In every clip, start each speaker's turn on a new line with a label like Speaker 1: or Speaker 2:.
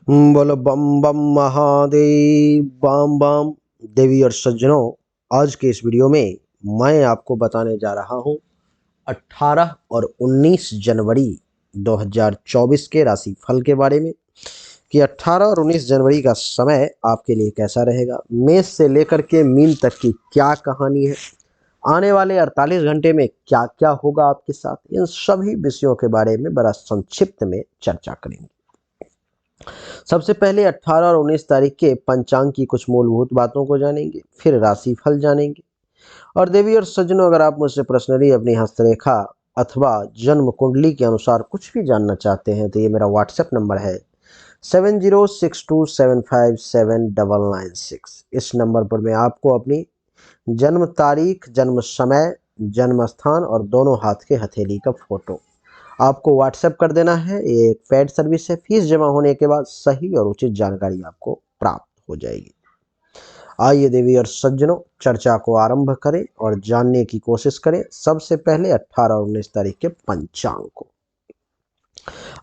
Speaker 1: बोलो बम बम महादेव बम बम। देवी और सज्जनों, आज के इस वीडियो में मैं आपको बताने जा रहा हूं 18 और 19 जनवरी 2024 के राशि फल के बारे में कि 18 और 19 जनवरी का समय आपके लिए कैसा रहेगा। मेष से लेकर के मीन तक की क्या कहानी है, आने वाले 48 घंटे में क्या क्या होगा आपके साथ, इन सभी विषयों के बारे में बड़ा संक्षिप्त में चर्चा करेंगे। सबसे पहले 18 और 19 तारीख के पंचांग की कुछ मूलभूत बातों को जानेंगे, फिर राशिफल जानेंगे। और देवी और सज्जनों, अगर आप मुझसे पर्सनली अपनी हस्तरेखा अथवा जन्म कुंडली के अनुसार कुछ भी जानना चाहते हैं तो ये मेरा व्हाट्सएप नंबर है 7062757996। इस नंबर पर मैं आपको अपनी जन्म तारीख, जन्म समय, जन्म स्थान और दोनों हाथ के हथेली का फोटो आपको व्हाट्सएप कर देना है। ये एक पेड सर्विस है। फीस जमा होने के बाद सही और उचित जानकारी आपको प्राप्त हो जाएगी। आइए देवी और सज्जनों, चर्चा को आरंभ करें और जानने की कोशिश करें सबसे पहले 18 और 19 तारीख के पंचांग को।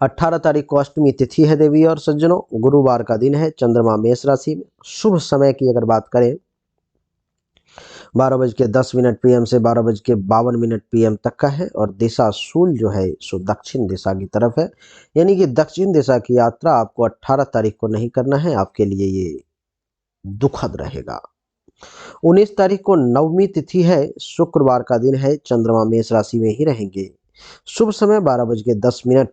Speaker 1: 18 तारीख को अष्टमी तिथि है देवी और सज्जनों, गुरुवार का दिन है। चंद्रमा मेष राशि में। शुभ समय की अगर बात करें 12:10 PM से 12:52 PM तक का है। और दिशा शूल जो है सो दक्षिण दिशा की तरफ है, यानी कि दक्षिण दिशा की यात्रा आपको 18 तारीख को नहीं करना है, आपके लिए ये दुखद रहेगा। 19 तारीख को नवमी तिथि है, शुक्रवार का दिन है। चंद्रमा मेष राशि में ही रहेंगे। शुभ समय 12:10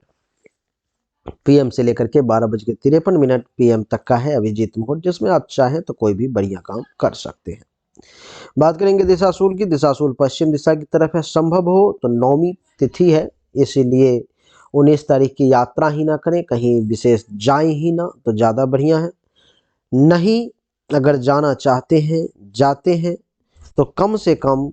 Speaker 1: PM से लेकर के 12:53 PM तक का है अभिजीत मुहूर्त, जिसमें आप चाहें तो कोई भी बढ़िया काम कर सकते हैं। बात करेंगे दिशाशूल की। दिशाशूल पश्चिम दिशा की तरफ है। संभव हो तो नौमी तिथि है, इसीलिए 19 तारीख की यात्रा ही ना करें, कहीं विशेष जाएं ही ना तो ज़्यादा बढ़िया है। नहीं, अगर जाना चाहते हैं, जाते हैं तो कम से कम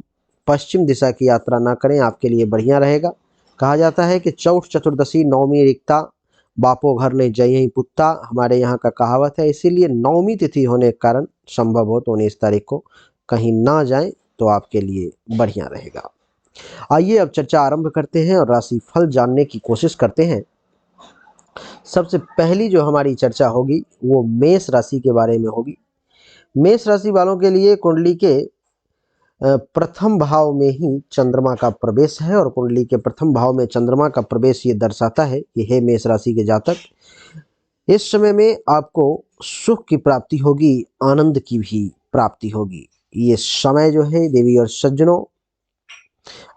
Speaker 1: पश्चिम दिशा की यात्रा ना करें, आपके लिए बढ़िया रहेगा। कहा जाता है कि चौथ चतुर्दशी नौमी रिक्ता, बापो घर नहीं जई पुत्ता, हमारे यहाँ का कहावत है। इसीलिए नौमी तिथि होने के कारण संभव हो तो 19 तारीख को कहीं ना जाएं तो आपके लिए बढ़िया रहेगा। आइए अब चर्चा आरंभ करते हैं और राशि फल जानने की कोशिश करते हैं। सबसे पहली जो हमारी चर्चा होगी वो मेष राशि के बारे में होगी। मेष राशि वालों के लिए कुंडली के प्रथम भाव में ही चंद्रमा का प्रवेश है। और कुंडली के प्रथम भाव में चंद्रमा का प्रवेश ये दर्शाता है कि हे मेष राशि के जातक, इस समय में आपको सुख की प्राप्ति होगी, आनंद की भी प्राप्ति होगी। ये समय जो है देवी और सज्जनों,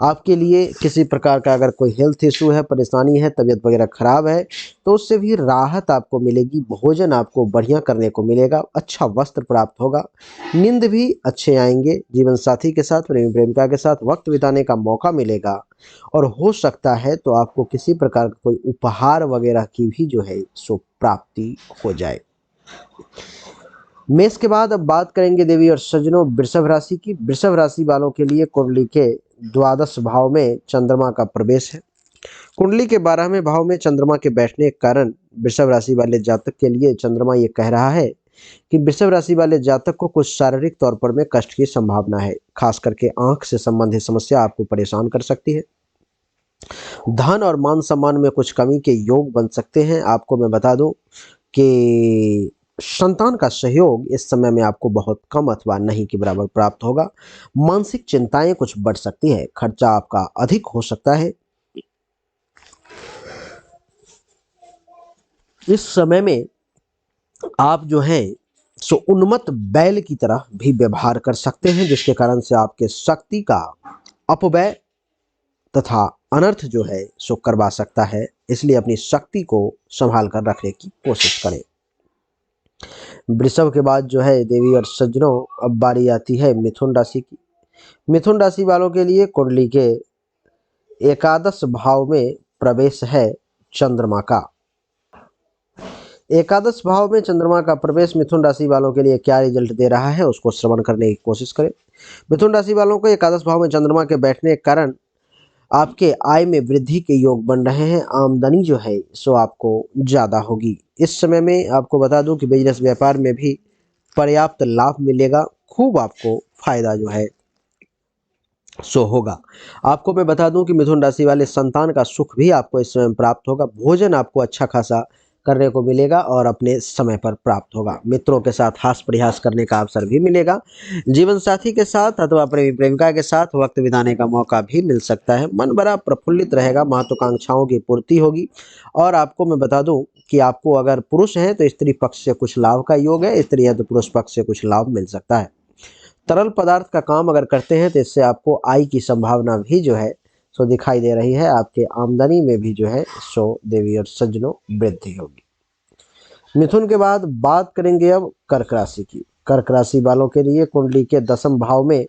Speaker 1: आपके लिए किसी प्रकार का अगर कोई हेल्थ इशू है, परेशानी है, तबीयत वगैरह खराब है तो उससे भी राहत आपको मिलेगी। भोजन आपको बढ़िया करने को मिलेगा, अच्छा वस्त्र प्राप्त होगा, नींद भी अच्छे आएंगे, जीवन साथी के साथ, प्रेमी प्रेमिका के साथ वक्त बिताने का मौका मिलेगा। और हो सकता है तो आपको किसी प्रकार का कोई उपहार वगैरह की भी जो है सो प्राप्ति हो जाए। मेष के बाद अब बात करेंगे देवी और सज्जनों वृषभ राशि की। वृषभ राशि वालों के लिए कुंडली के द्वादश भाव में चंद्रमा का प्रवेश है। कुंडली के 12वें भाव में चंद्रमा के बैठने के कारण वृषभ राशि वाले जातक के लिए चंद्रमा ये कह रहा है कि वृषभ राशि वाले जातक को कुछ शारीरिक तौर पर में कष्ट की संभावना है। खास करके आंख से संबंधित समस्या आपको परेशान कर सकती है। धन और मान सम्मान में कुछ कमी के योग बन सकते हैं। आपको मैं बता दूं कि संतान का सहयोग इस समय में आपको बहुत कम अथवा नहीं के बराबर प्राप्त होगा। मानसिक चिंताएं कुछ बढ़ सकती है, खर्चा आपका अधिक हो सकता है। इस समय में आप जो है सो उन्मत्त बैल की तरह भी व्यवहार कर सकते हैं, जिसके कारण से आपके शक्ति का अपव्यय तथा अनर्थ जो है सो करवा सकता है। इसलिए अपनी शक्ति को संभाल कर रखने की कोशिश करें। वृषभ के बाद जो है देवी और सज्जनों, अब बारी आती है मिथुन राशि की। मिथुन राशि वालों के लिए कुंडली के एकादश भाव में प्रवेश है चंद्रमा का। एकादश भाव में चंद्रमा का प्रवेश मिथुन राशि वालों के लिए क्या रिजल्ट दे रहा है उसको श्रवण करने की कोशिश करें। मिथुन राशि वालों को एकादश भाव में चंद्रमा के बैठने के कारण आपके आय में वृद्धि के योग बन रहे हैं। आमदनी जो है सो आपको ज़्यादा होगी। इस समय में आपको बता दूं कि बिजनेस व्यापार में भी पर्याप्त लाभ मिलेगा। खूब आपको फायदा जो है सो होगा। आपको मैं बता दूं कि मिथुन राशि वाले संतान का सुख भी आपको इस समय प्राप्त होगा। भोजन आपको अच्छा खासा करने को मिलेगा और अपने समय पर प्राप्त होगा। मित्रों के साथ हास्य परिहास करने का अवसर भी मिलेगा। जीवन साथी के साथ अथवा प्रेमी प्रेमिका के साथ वक्त बिताने का मौका भी मिल सकता है। मन बड़ा प्रफुल्लित रहेगा, महत्वाकांक्षाओं की पूर्ति होगी। और आपको मैं बता दूं कि आपको अगर पुरुष हैं तो स्त्री पक्ष से कुछ लाभ का योग है, स्त्री है तो पुरुष पक्ष से कुछ लाभ मिल सकता है। तरल पदार्थ का काम अगर करते हैं तो इससे आपको आय की संभावना भी जो है सो दिखाई दे रही है। आपके आमदनी में भी जो है सो देवी और सज्जनों वृद्धि होगी। मिथुन के बाद बात करेंगे अब कर्क राशि की। कर्क राशि वालों के लिए कुंडली के 10वें भाव में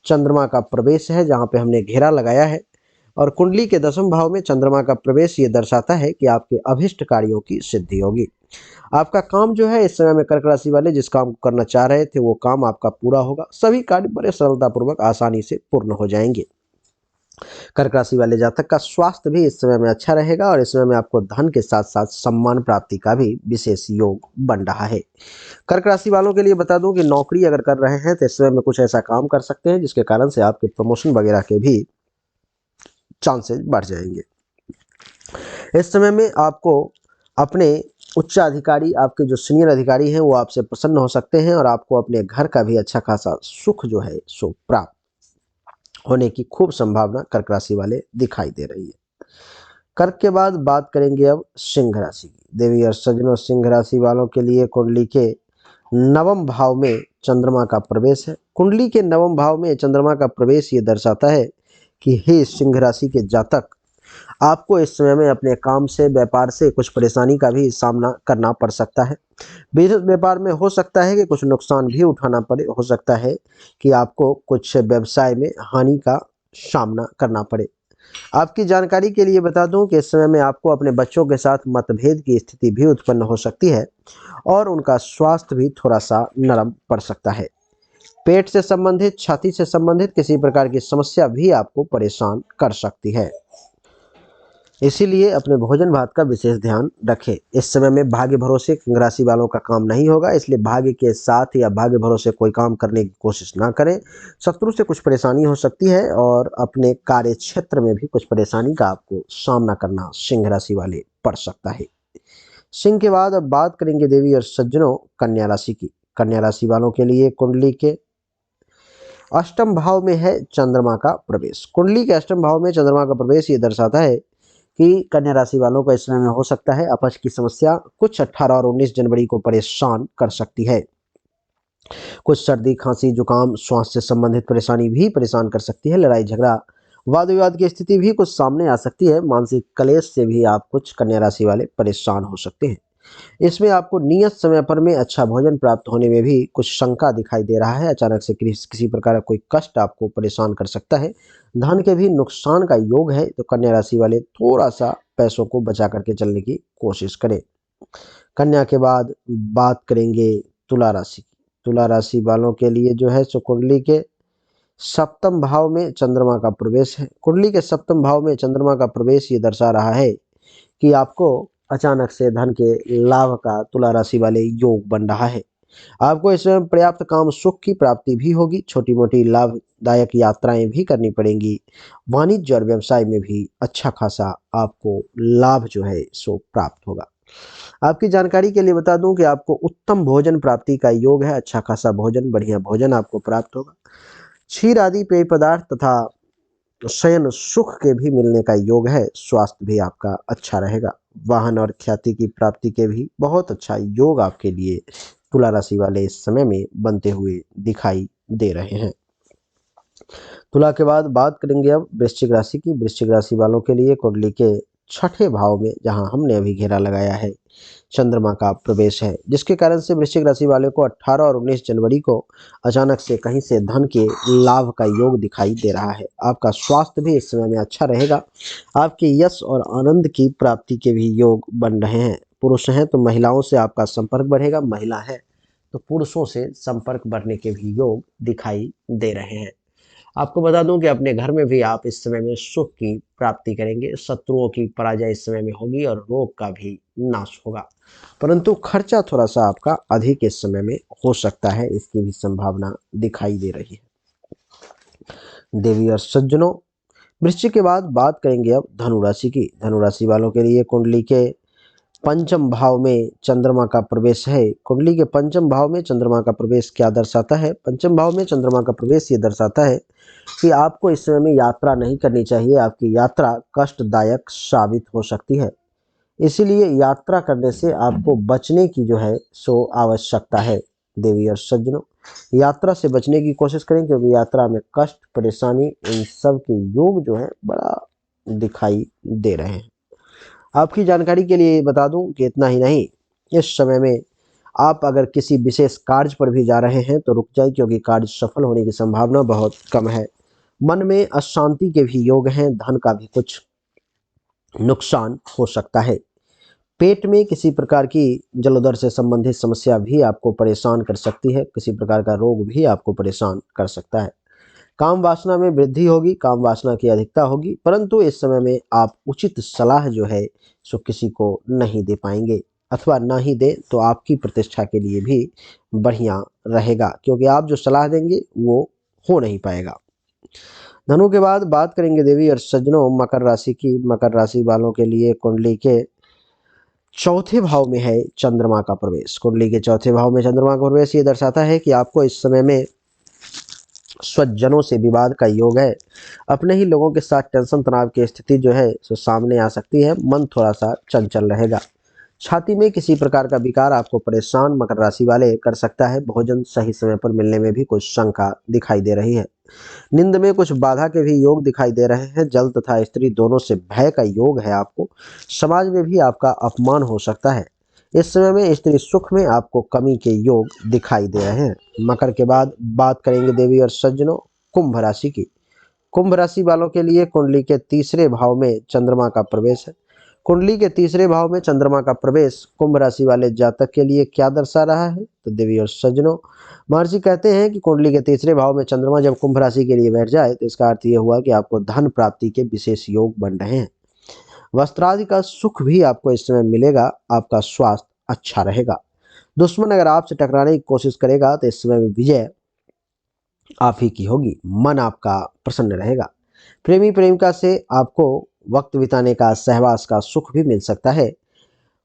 Speaker 1: चंद्रमा का प्रवेश है, जहां पे हमने घेरा लगाया है। और कुंडली के 10वें भाव में चंद्रमा का प्रवेश ये दर्शाता है कि आपके अभिष्ट कार्यों की सिद्धि होगी। आपका काम जो है इस समय में कर्क राशि वाले जिस काम को करना चाह रहे थे वो काम आपका पूरा होगा। सभी कार्य बड़े सरलतापूर्वक आसानी से पूर्ण हो जाएंगे। कर्क राशि वाले जातक का स्वास्थ्य भी इस समय में अच्छा रहेगा और इस समय में आपको धन के साथ साथ सम्मान प्राप्ति का भी विशेष योग बन रहा है। कर्क राशि वालों के लिए बता दूं कि नौकरी अगर कर रहे हैं तो इस समय में कुछ ऐसा काम कर सकते हैं जिसके कारण से आपके प्रमोशन वगैरह के भी चांसेस बढ़ जाएंगे। इस समय में आपको अपने उच्च अधिकारी, आपके जो सीनियर अधिकारी हैं वो आपसे प्रसन्न हो सकते हैं और आपको अपने घर का भी अच्छा खासा सुख जो है सो प्राप्त होने की खूब संभावना कर्क राशि वाले दिखाई दे रही है। कर्क के बाद बात करेंगे अब सिंह राशि की। देवी और सज्जनों, सिंह राशि वालों के लिए कुंडली के 9वें भाव में चंद्रमा का प्रवेश है। कुंडली के 9वें भाव में चंद्रमा का प्रवेश ये दर्शाता है कि हे सिंह राशि के जातक, आपको इस समय में अपने काम से, व्यापार से कुछ परेशानी का भी सामना करना पड़ सकता है। बिजनेस व्यापार में हो सकता है कि कुछ नुकसान भी उठाना पड़े, हो सकता है कि आपको कुछ व्यवसाय में हानि का सामना करना पड़े। आपकी जानकारी के लिए बता दूं कि इस समय में आपको अपने बच्चों के साथ मतभेद की स्थिति भी उत्पन्न हो सकती है और उनका स्वास्थ्य भी थोड़ा सा नरम पड़ सकता है। पेट से संबंधित, छाती से संबंधित किसी प्रकार की समस्या भी आपको परेशान कर सकती है। इसीलिए अपने भोजन भात का विशेष ध्यान रखें। इस समय में भाग्य भरोसे सिंह राशि वालों का काम नहीं होगा, इसलिए भाग्य के साथ या भाग्य भरोसे कोई काम करने की कोशिश ना करें। शत्रु से कुछ परेशानी हो सकती है और अपने कार्य क्षेत्र में भी कुछ परेशानी का आपको सामना करना सिंह राशि वाले पड़ सकता है। सिंह के बाद अब बात करेंगे देवी और सज्जनों कन्या राशि की। कन्या राशि वालों के लिए कुंडली के 8वें भाव में है चंद्रमा का प्रवेश। कुंडली के 8वें भाव में चंद्रमा का प्रवेश ये दर्शाता है कि कन्या राशि वालों को इस समय में हो सकता है अपच की समस्या कुछ 18 और 19 जनवरी को परेशान कर सकती है। कुछ सर्दी, खांसी, जुकाम, श्वास से संबंधित परेशानी भी परेशान कर सकती है। लड़ाई झगड़ा, वाद विवाद की स्थिति भी कुछ सामने आ सकती है। मानसिक क्लेश से भी आप कुछ कन्या राशि वाले परेशान हो सकते हैं। इसमें आपको नियत समय पर में अच्छा भोजन प्राप्त होने में भी कुछ शंका दिखाई दे रहा है। अचानक से किसी प्रकार का कोई कष्ट आपको परेशान कर सकता है। धन के भी नुकसान का योग है, तो कन्या राशि वाले थोड़ा सा पैसों को बचा करके चलने की कोशिश करें। कन्या के बाद बात करेंगे तुला राशि की। तुला राशि वालों के लिए जो है सो कुंडली के 7वें भाव में चंद्रमा का प्रवेश है। कुंडली के 7वें भाव में चंद्रमा का प्रवेश ये दर्शा रहा है कि आपको अचानक से धन के लाभ का तुला राशि वाले योग बन रहा है। आपको इस समय पर्याप्त काम सुख की प्राप्ति भी होगी। छोटी मोटी लाभदायक यात्राएं भी करनी पड़ेंगी। वाणिज्य और व्यवसाय में भी अच्छा खासा आपको लाभ जो है सो प्राप्त होगा। आपकी जानकारी के लिए बता दूं कि आपको उत्तम भोजन प्राप्ति का योग है। अच्छा खासा भोजन, बढ़िया भोजन आपको प्राप्त होगा। क्षीर आदि पेय पदार्थ तथा शयन सुख के भी मिलने का योग है। स्वास्थ्य भी आपका अच्छा रहेगा। वाहन और ख्याति की प्राप्ति के भी बहुत अच्छा योग आपके लिए तुला राशि वाले इस समय में बनते हुए दिखाई दे रहे हैं। तुला के बाद बात करेंगे अब वृश्चिक राशि की। वृश्चिक राशि वालों के लिए कुंडली के 6ठे भाव में, जहां हमने अभी घेरा लगाया है, चंद्रमा का प्रवेश है, जिसके कारण से वृश्चिक राशि वाले को 18 और 19 जनवरी को अचानक से कहीं से धन के लाभ का योग दिखाई दे रहा है। आपका स्वास्थ्य भी इस समय में अच्छा रहेगा। आपके यश और आनंद की प्राप्ति के भी योग बन रहे हैं। पुरुष हैं तो महिलाओं से आपका संपर्क बढ़ेगा, महिला है तो पुरुषों से संपर्क बढ़ने के भी योग दिखाई दे रहे हैं। आपको बता दूं कि अपने घर में भी आप इस समय में सुख की प्राप्ति करेंगे। शत्रुओं की पराजय इस समय में होगी और रोग का भी नाश होगा, परंतु खर्चा थोड़ा सा आपका अधिक इस समय में हो सकता है, इसकी भी संभावना दिखाई दे रही है। देवी और सज्जनों, वृश्चिक के बाद बात करेंगे अब धनु राशि की। धनु राशि वालों के लिए कुंडली के पंचम भाव में चंद्रमा का प्रवेश है। कुंडली के पंचम भाव में चंद्रमा का प्रवेश क्या दर्शाता है? पंचम भाव में चंद्रमा का प्रवेश ये दर्शाता है कि आपको इस समय में यात्रा नहीं करनी चाहिए। आपकी यात्रा कष्टदायक साबित हो सकती है, इसीलिए यात्रा करने से आपको बचने की जो है सो आवश्यकता है। देवी और सज्जनों, यात्रा से बचने की कोशिश करें, क्योंकि यात्रा में कष्ट, परेशानी, इन सब के योग जो है बड़ा दिखाई दे रहे हैं। आपकी जानकारी के लिए बता दूं कि इतना ही नहीं, इस समय में आप अगर किसी विशेष कार्य पर भी जा रहे हैं तो रुक जाए, क्योंकि कार्य सफल होने की संभावना बहुत कम है। मन में अशांति के भी योग हैं, धन का भी कुछ नुकसान हो सकता है। पेट में किसी प्रकार की जलोदर से संबंधित समस्या भी आपको परेशान कर सकती है, किसी प्रकार का रोग भी आपको परेशान कर सकता है। काम वासना में वृद्धि होगी, काम वासना की अधिकता होगी, परंतु इस समय में आप उचित सलाह जो है सो किसी को नहीं दे पाएंगे, अथवा ना ही दे तो आपकी प्रतिष्ठा के लिए भी बढ़िया रहेगा, क्योंकि आप जो सलाह देंगे वो हो नहीं पाएगा। धनु के बाद बात करेंगे देवी और सज्जनों मकर राशि की। मकर राशि वालों के लिए कुंडली के चौथे भाव में है चंद्रमा का प्रवेश। कुंडली के चौथे भाव में चंद्रमा का प्रवेश ये दर्शाता है कि आपको इस समय में स्वजनों से विवाद का योग है। अपने ही लोगों के साथ टेंशन तनाव की स्थिति जो है सो सामने आ सकती है। मन थोड़ा सा चंचल रहेगा। छाती में किसी प्रकार का विकार आपको परेशान मकर राशि वाले कर सकता है। भोजन सही समय पर मिलने में भी कुछ शंका दिखाई दे रही है। नींद में कुछ बाधा के भी योग दिखाई दे रहे हैं। जल तथा स्त्री दोनों से भय का योग है। आपको समाज में भी आपका अपमान हो सकता है। इस समय में स्त्री सुख में आपको कमी के योग दिखाई दे रहे हैं। मकर के बाद बात करेंगे देवी और सज्जनों कुंभ राशि की। कुंभ राशि वालों के लिए कुंडली के तीसरे भाव में चंद्रमा का प्रवेश है। कुंडली के तीसरे भाव में चंद्रमा का प्रवेश कुंभ राशि वाले जातक के लिए क्या दर्शा रहा है? तो देवी और सज्जनों, महर्षि कहते हैं कि कुंडली के तीसरे भाव में चंद्रमा जब कुंभ राशि के लिए बैठ जाए तो इसका अर्थ यह हुआ कि आपको धन प्राप्ति के विशेष योग बन रहे हैं। वस्त्रादि का सुख भी आपको इस समय मिलेगा। आपका स्वास्थ्य अच्छा रहेगा। दुश्मन अगर आपसे टकराने की कोशिश करेगा तो इस समय में विजय आप ही की होगी। मन आपका प्रसन्न रहेगा। प्रेमी प्रेमिका से आपको वक्त बिताने का, सहवास का सुख भी मिल सकता है।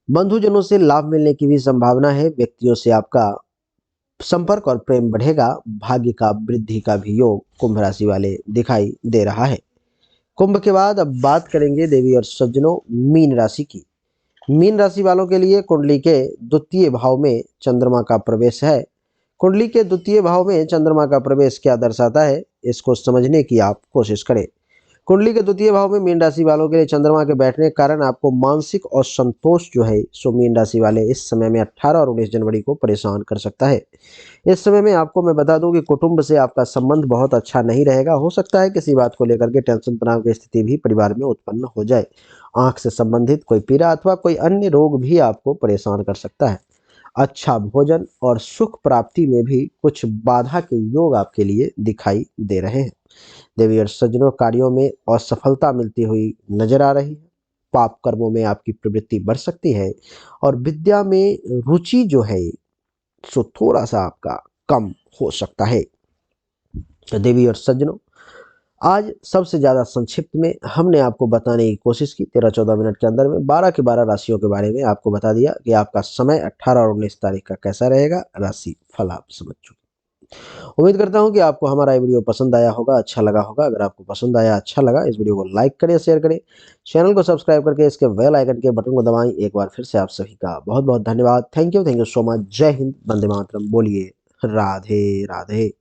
Speaker 1: बंधुजनों से लाभ मिलने की भी संभावना है। व्यक्तियों से आपका संपर्क और प्रेम बढ़ेगा। भाग्य का वृद्धि का भी योग कुंभ राशि वाले दिखाई दे रहा है। कुंभ के बाद अब बात करेंगे देवी और सज्जनों मीन राशि की। मीन राशि वालों के लिए कुंडली के द्वितीय भाव में चंद्रमा का प्रवेश है। कुंडली के द्वितीय भाव में चंद्रमा का प्रवेश क्या दर्शाता है, इसको समझने की आप कोशिश करें। कुंडली के द्वितीय भाव में मीन राशि वालों के लिए चंद्रमा के बैठने के कारण आपको मानसिक और संतोष जो है सो मीन राशि वाले इस समय में 18 और 19 जनवरी को परेशान कर सकता है। इस समय में आपको मैं बता दूं कि कुटुंब से आपका संबंध बहुत अच्छा नहीं रहेगा। हो सकता है किसी बात को लेकर के टेंशन तनाव की स्थिति भी परिवार में उत्पन्न हो जाए। आंख से संबंधित कोई पीड़ा अथवा कोई अन्य रोग भी आपको परेशान कर सकता है। अच्छा भोजन और सुख प्राप्ति में भी कुछ बाधा के योग आपके लिए दिखाई दे रहे हैं। देवी और सज्जनों, कार्यों में असफलता मिलती हुई नजर आ रही है। पाप कर्मों में आपकी प्रवृत्ति बढ़ सकती है और विद्या में रुचि जो है सो थोड़ा सा आपका कम हो सकता है। तो देवी और सज्जनों, आज सबसे ज़्यादा संक्षिप्त में हमने आपको बताने की कोशिश की। 13-14 मिनट के अंदर में 12 के 12 राशियों के बारे में आपको बता दिया कि आपका समय 18 और 19 तारीख का कैसा रहेगा। राशि फल आप समझ चुके। उम्मीद करता हूं कि आपको हमारा ये वीडियो पसंद आया होगा, अच्छा लगा होगा। अगर आपको पसंद आया, अच्छा लगा, इस वीडियो को लाइक करें, शेयर करें, चैनल को सब्सक्राइब करके इसके बेल आइकन के बटन को दबाएं। एक बार फिर से आप सभी का बहुत बहुत धन्यवाद। Thank you so much. जय हिंद, वंदे मातरम। बोलिए राधे राधे।